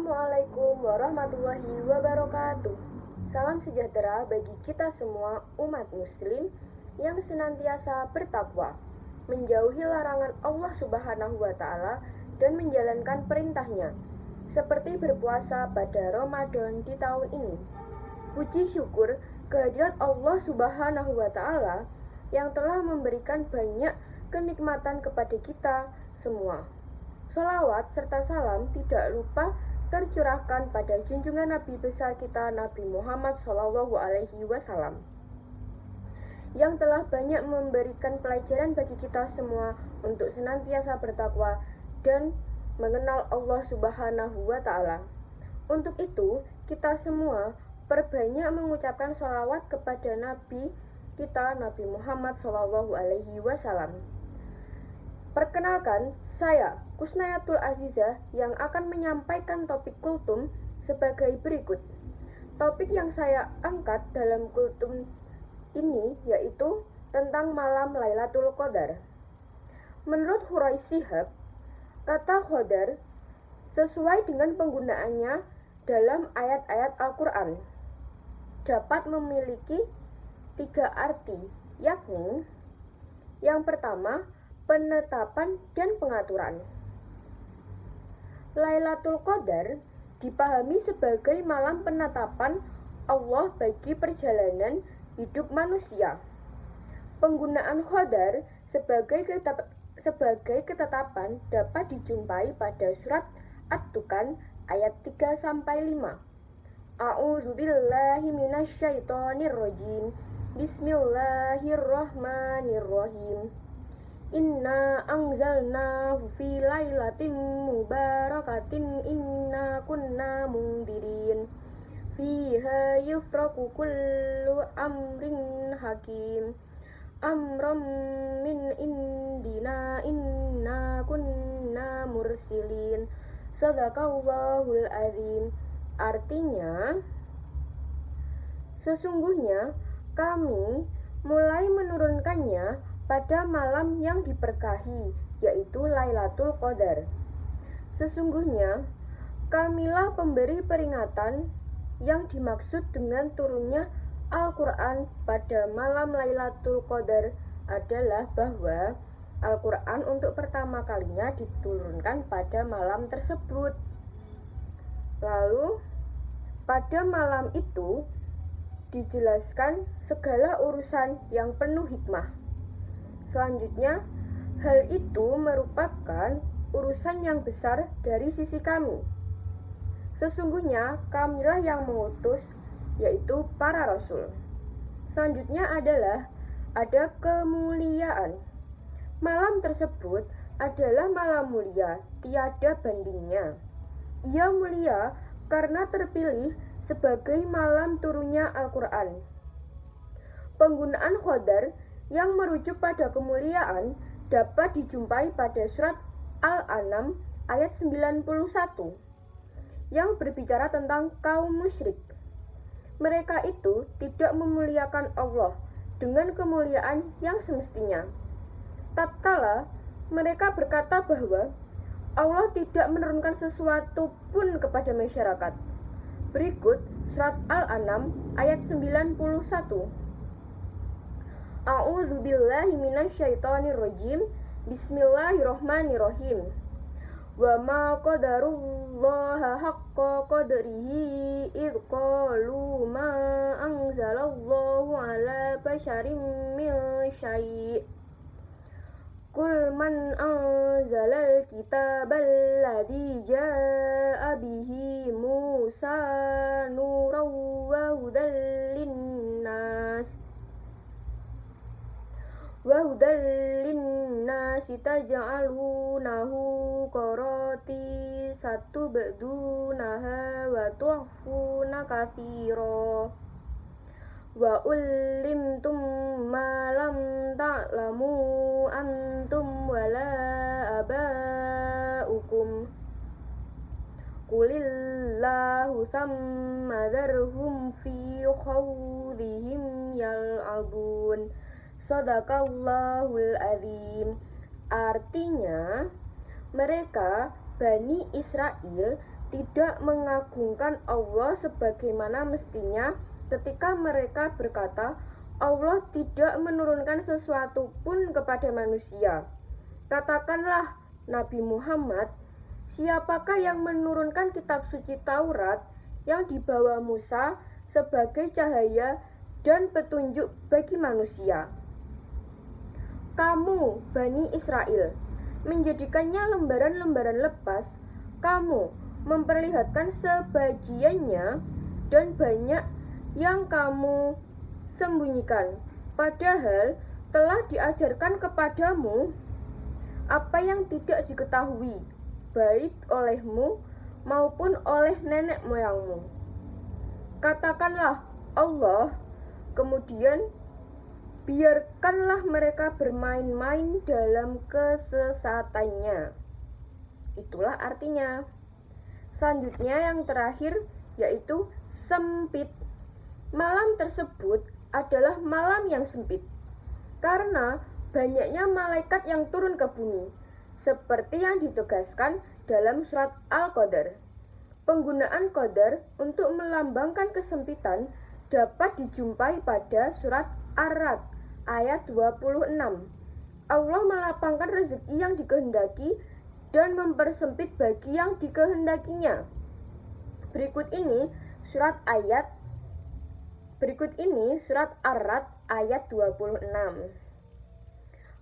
Assalamualaikum warahmatullahi wabarakatuh. Salam sejahtera bagi kita semua umat muslim yang senantiasa bertakwa, menjauhi larangan Allah Subhanahu wa Ta'ala, dan menjalankan perintahnya, seperti berpuasa pada Ramadan di tahun ini. Puji syukur kehadirat Allah Subhanahu wa Ta'ala yang telah memberikan banyak kenikmatan kepada kita semua. Sholawat serta salam tidak lupa tercurahkan pada junjungan Nabi besar kita, Nabi Muhammad SAW, yang telah banyak memberikan pelajaran bagi kita semua untuk senantiasa bertakwa dan mengenal Allah Subhanahu wa Ta'ala. Untuk itu, kita semua perbanyak mengucapkan sholawat kepada Nabi kita, Nabi Muhammad SAW. Perkenalkan, saya Kusnayatul Azizah yang akan menyampaikan topik kultum sebagai berikut. Topik yang saya angkat dalam kultum ini yaitu tentang malam Lailatul Qadar. Menurut Hurais Shihab, kata Qadar sesuai dengan penggunaannya dalam ayat-ayat Al-Quran dapat memiliki 3 arti, yakni yang pertama, penetapan dan pengaturan. Lailatul Qadar dipahami sebagai malam penetapan Allah bagi perjalanan hidup manusia. Penggunaan Qadar sebagai ketetapan dapat dijumpai pada surat At-Tukan ayat 3-5. A'udzubillahi minasyaitonirrajim. Bismillahirrahmanirrahim. Inna anzalnahu fi lailatin mubarakatin inna kunna mundirin fiha yufraku kullu amrin hakim amram min indina inna kunna mursilin. Shadaqallahul azim. Artinya, sesungguhnya kami mulai menurunkannya pada malam yang diberkahi, yaitu Lailatul Qadar. Sesungguhnya, kamilah pemberi peringatan. Yang dimaksud dengan turunnya Al-Quran pada malam Lailatul Qadar adalah bahwa Al-Quran untuk pertama kalinya diturunkan pada malam tersebut. Lalu, pada malam itu dijelaskan segala urusan yang penuh hikmah. Selanjutnya, hal itu merupakan urusan yang besar dari sisi kami. Sesungguhnya kamilah yang mengutus, yaitu para rasul. Selanjutnya adalah ada kemuliaan. Malam tersebut adalah malam mulia, tiada bandingnya. Ia mulia karena terpilih sebagai malam turunnya Al-Quran. Penggunaan Qadar yang merujuk pada kemuliaan dapat dijumpai pada surat Al-An'am ayat 91 yang berbicara tentang kaum musyrik. Mereka itu tidak memuliakan Allah dengan kemuliaan yang semestinya. Tatkala mereka berkata bahwa Allah tidak menurunkan sesuatu pun kepada masyarakat. Berikut surat Al-An'am ayat 91. A'udzubillahi minasyaitonirrajim. Bismillahirrahmanirrahim. Wa ma qadarullaha haqqa qadrihi idh qalu ma anzalallahu ala basharin min syai'. Qul man anzalal kitabal ladzi jaa'a bihi Musa nuran wa hudal linnas taj'alunahu qarati satubdunaha wa tuhfuna katsira wa ulimtum ma lam ta'lamu antum wala aba'ukum qulillahu thumma dharhum fi khawdihim yal'abun. Shadaqallahul azim. Artinya, mereka Bani Israel tidak mengagungkan Allah sebagaimana mestinya ketika mereka berkata, Allah tidak menurunkan sesuatu pun kepada manusia. Katakanlah, Nabi Muhammad, siapakah yang menurunkan kitab suci Taurat yang dibawa Musa sebagai cahaya dan petunjuk bagi manusia? Kamu, Bani Israel, menjadikannya lembaran-lembaran lepas. Kamu memperlihatkan sebagiannya dan banyak yang kamu sembunyikan, padahal telah diajarkan kepadamu apa yang tidak diketahui, baik olehmu maupun oleh nenek moyangmu. Katakanlah Allah, kemudian biarkanlah mereka bermain-main dalam kesesatannya. Itulah artinya. Selanjutnya yang terakhir yaitu sempit. Malam tersebut adalah malam yang sempit karena banyaknya malaikat yang turun ke bumi, seperti yang ditegaskan dalam surat Al-Qadar. Penggunaan qadar untuk melambangkan kesempitan dapat dijumpai pada surat Ar-Ra'd ayat 26. Allah melapangkan rezeki yang dikehendaki dan mempersempit bagi yang dikehendakinya. Berikut ini surat Ar-Ra'd ayat 26.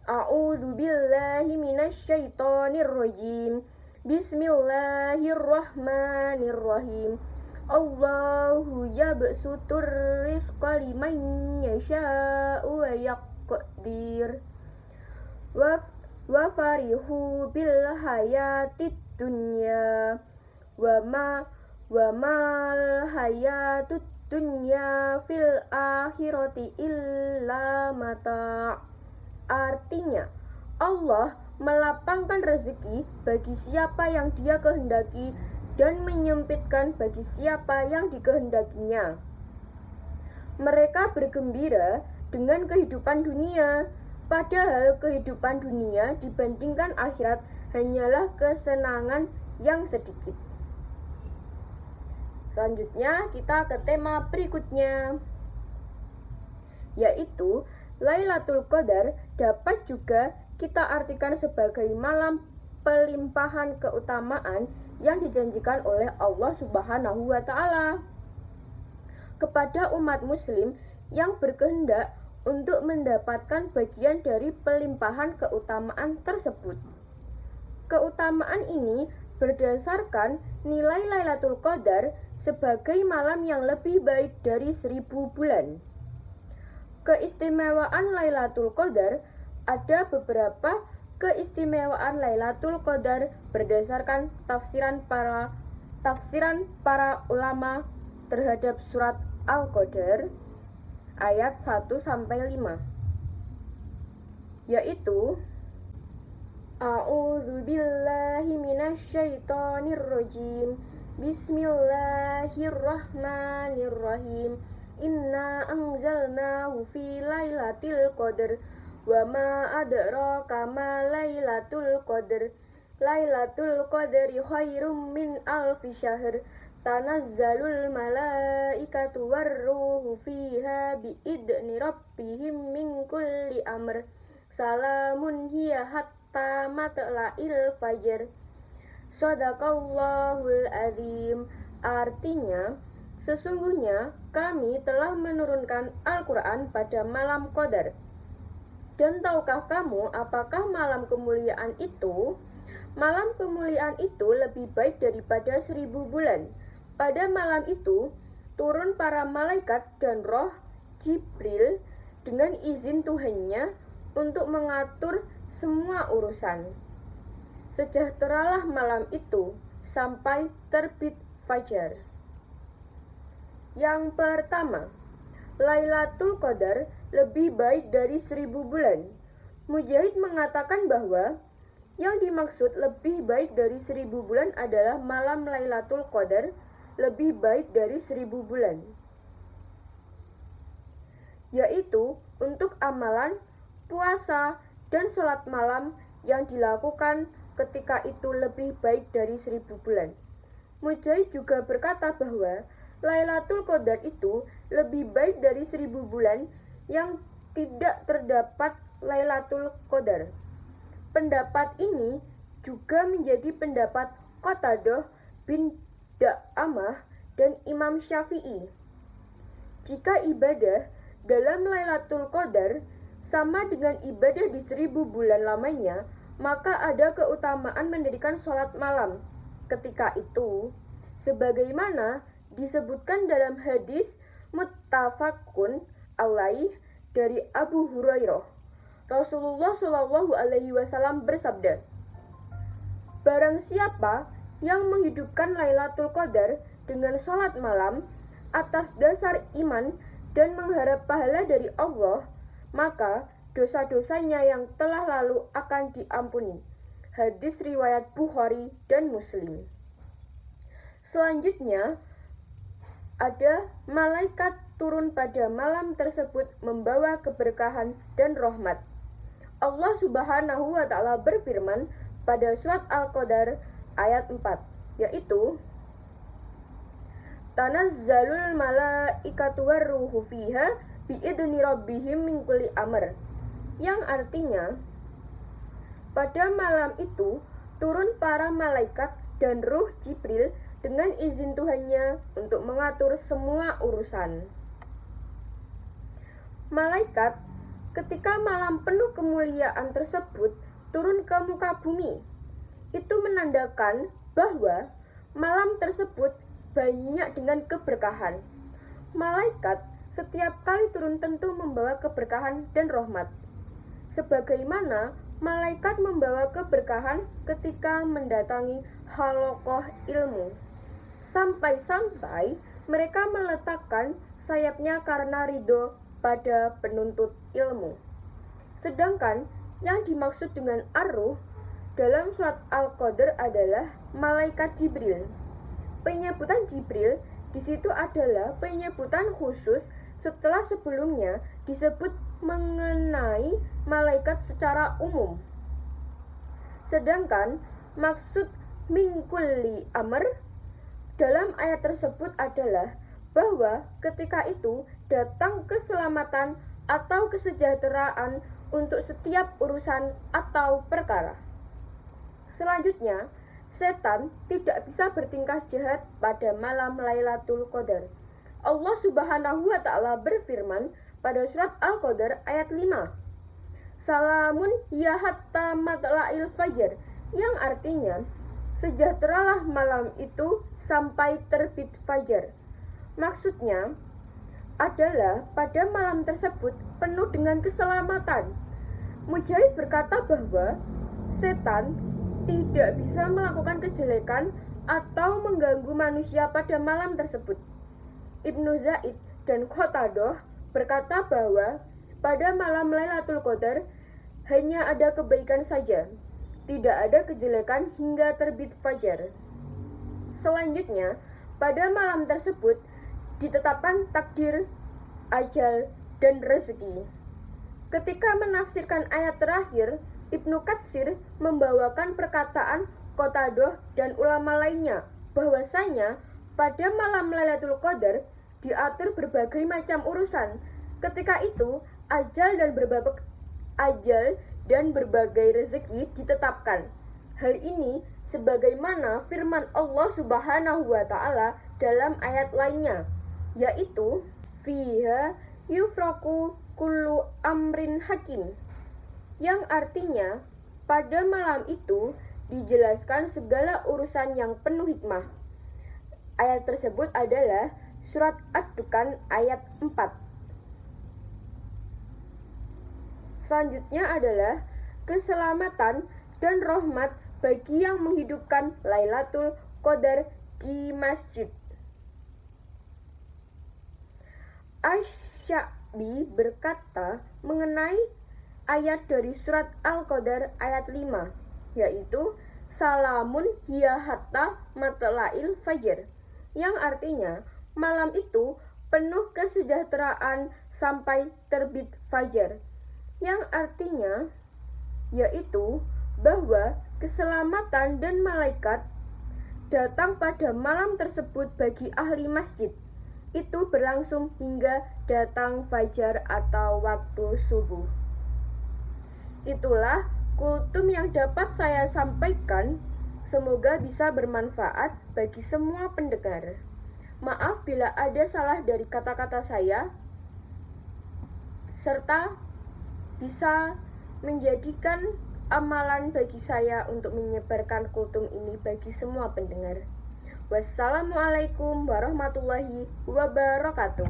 A'udzu billahi minasyaitonir rajim. Bismillahirrahmanirrahim. Allahu yabsutur rizqa liman yasha'u wa yaqdir. Wa farihu bil hayatid dunya wa mal hayatud dunya fil akhirati illa mata'. Artinya, Allah melapangkan rezeki bagi siapa yang Dia kehendaki dan menyempitkan bagi siapa yang dikehendakinya. Mereka bergembira dengan kehidupan dunia, padahal kehidupan dunia dibandingkan akhirat hanyalah kesenangan yang sedikit. Selanjutnya kita ke tema berikutnya, yaitu Lailatul Qadar dapat juga kita artikan sebagai malam pelimpahan keutamaan yang dijanjikan oleh Allah Subhanahu wa Ta'ala kepada umat Muslim yang berkehendak untuk mendapatkan bagian dari pelimpahan keutamaan tersebut. Keutamaan ini berdasarkan nilai Lailatul Qadar sebagai malam yang lebih baik dari 1000 bulan. Keistimewaan Lailatul Qadar, ada beberapa keistimewaan Lailatul Qadar berdasarkan tafsiran para ulama terhadap surat Al-Qadar ayat 1-5, yaitu A'udzu billahi minasyaitonir rajim. Bismillahirrahmanirrahim. Inna anzalnahu fi lailatul qadar wa ma adraka ma lailatul qadar. Lailatul qadri khairum min alfi syahr. Tanazzalul malaikatu warruhu fiha biidni rabbihim min kulli amr. Salamun hiya hatta matla'il fajr. Shadaqallahul azim. Artinya, sesungguhnya kami telah menurunkan Al-Quran pada malam Qadar. Dan tahukah kamu apakah malam kemuliaan itu? Malam kemuliaan itu lebih baik daripada 1000 bulan. Pada malam itu, turun para malaikat dan roh Jibril dengan izin Tuhannya untuk mengatur semua urusan. Sejahteralah malam itu sampai terbit fajar. Yang pertama, Lailatul Qadar lebih baik dari 1000 bulan. Mujahid mengatakan bahwa yang dimaksud lebih baik dari 1000 bulan adalah malam Lailatul Qadar lebih baik dari 1000 bulan, yaitu untuk amalan, puasa, dan sholat malam yang dilakukan ketika itu lebih baik dari 1000 bulan. Mujahid juga berkata bahwa Lailatul Qadar itu lebih baik dari 1000 bulan yang tidak terdapat Lailatul Qadar. Pendapat ini juga menjadi pendapat Qatadah bin Da'amah dan Imam Syafi'i. Jika ibadah dalam Lailatul Qadar sama dengan ibadah di 1000 bulan lamanya, maka ada keutamaan mendirikan sholat malam ketika itu, sebagaimana disebutkan dalam hadis muttafaqun alaih dari Abu Hurairah. Rasulullah Shallallahu Alaihi Wasallam bersabda, barang siapa yang menghidupkan Lailatul Qadar dengan sholat malam atas dasar iman dan mengharap pahala dari Allah, maka dosa-dosanya yang telah lalu akan diampuni. Hadis riwayat Bukhari dan Muslim. Selanjutnya, ada malaikat turun pada malam tersebut membawa keberkahan dan rahmat. Allah Subhanahu wa Ta'ala berfirman pada surat Al-Qadar ayat 4, yaitu Tanazzalul malaikatu warruhu fiha biidni rabbihim min kulli amr, yang artinya pada malam itu turun para malaikat dan ruh Jibril dengan izin Tuhannya untuk mengatur semua urusan. Malaikat ketika malam penuh kemuliaan tersebut turun ke muka bumi. Itu menandakan bahwa malam tersebut banyak dengan keberkahan. Malaikat setiap kali turun tentu membawa keberkahan dan rahmat. Sebagaimana malaikat membawa keberkahan ketika mendatangi halaqah ilmu. Sampai-sampai mereka meletakkan sayapnya karena ridho pada penuntut ilmu. Sedangkan yang dimaksud dengan ar-ruh dalam surat Al-Qadar adalah malaikat Jibril. Penyebutan Jibril di situ adalah penyebutan khusus setelah sebelumnya disebut mengenai malaikat secara umum. Sedangkan maksud min kulli amr dalam ayat tersebut adalah bahwa ketika itu datang keselamatan atau kesejahteraan untuk setiap urusan atau perkara. Selanjutnya, setan tidak bisa bertingkah jahat pada malam Lailatul Qadar. Allah Subhanahu wa Ta'ala berfirman pada surat Al-Qadar ayat 5, Salamun ya hatta matla'il fajar, yang artinya sejahteralah malam itu sampai terbit fajar. Maksudnya adalah pada malam tersebut penuh dengan keselamatan. Mujahid berkata bahwa setan tidak bisa melakukan kejelekan atau mengganggu manusia pada malam tersebut. Ibnu Zaid dan Qatadah berkata bahwa pada malam Lailatul Qadar hanya ada kebaikan saja, tidak ada kejelekan hingga terbit fajar. Selanjutnya, pada malam tersebut ditetapkan takdir, ajal, dan rezeki. Ketika menafsirkan ayat terakhir, Ibnu Katsir membawakan perkataan Qatadah dan ulama lainnya bahwasanya pada malam Lailatul Qadar diatur berbagai macam urusan. Ketika itu ajal dan berbagai rezeki ditetapkan. Hal ini sebagaimana firman Allah Subhanahu wa Ta'ala dalam ayat lainnya, yaitu fiha yufraku kullu amrin hakim, yang artinya pada malam itu dijelaskan segala urusan yang penuh hikmah. Ayat tersebut adalah surat Ad-Dukhan ayat 4. Selanjutnya adalah keselamatan dan rahmat bagi yang menghidupkan Lailatul Qadar di masjid. Asy-Sya'bi berkata mengenai ayat dari surat Al-Qadar ayat 5, yaitu Salamun hiya hatta matla'il fajar, yang artinya malam itu penuh kesejahteraan sampai terbit fajar, yang artinya yaitu bahwa keselamatan dan malaikat datang pada malam tersebut bagi ahli masjid itu berlangsung hingga datang fajar atau waktu subuh. Itulah kultum yang dapat saya sampaikan. Semoga bisa bermanfaat bagi semua pendengar. Maaf bila ada salah dari kata-kata saya, serta bisa menjadikan amalan bagi saya untuk menyebarkan kultum ini bagi semua pendengar. Wassalamualaikum warahmatullahi wabarakatuh.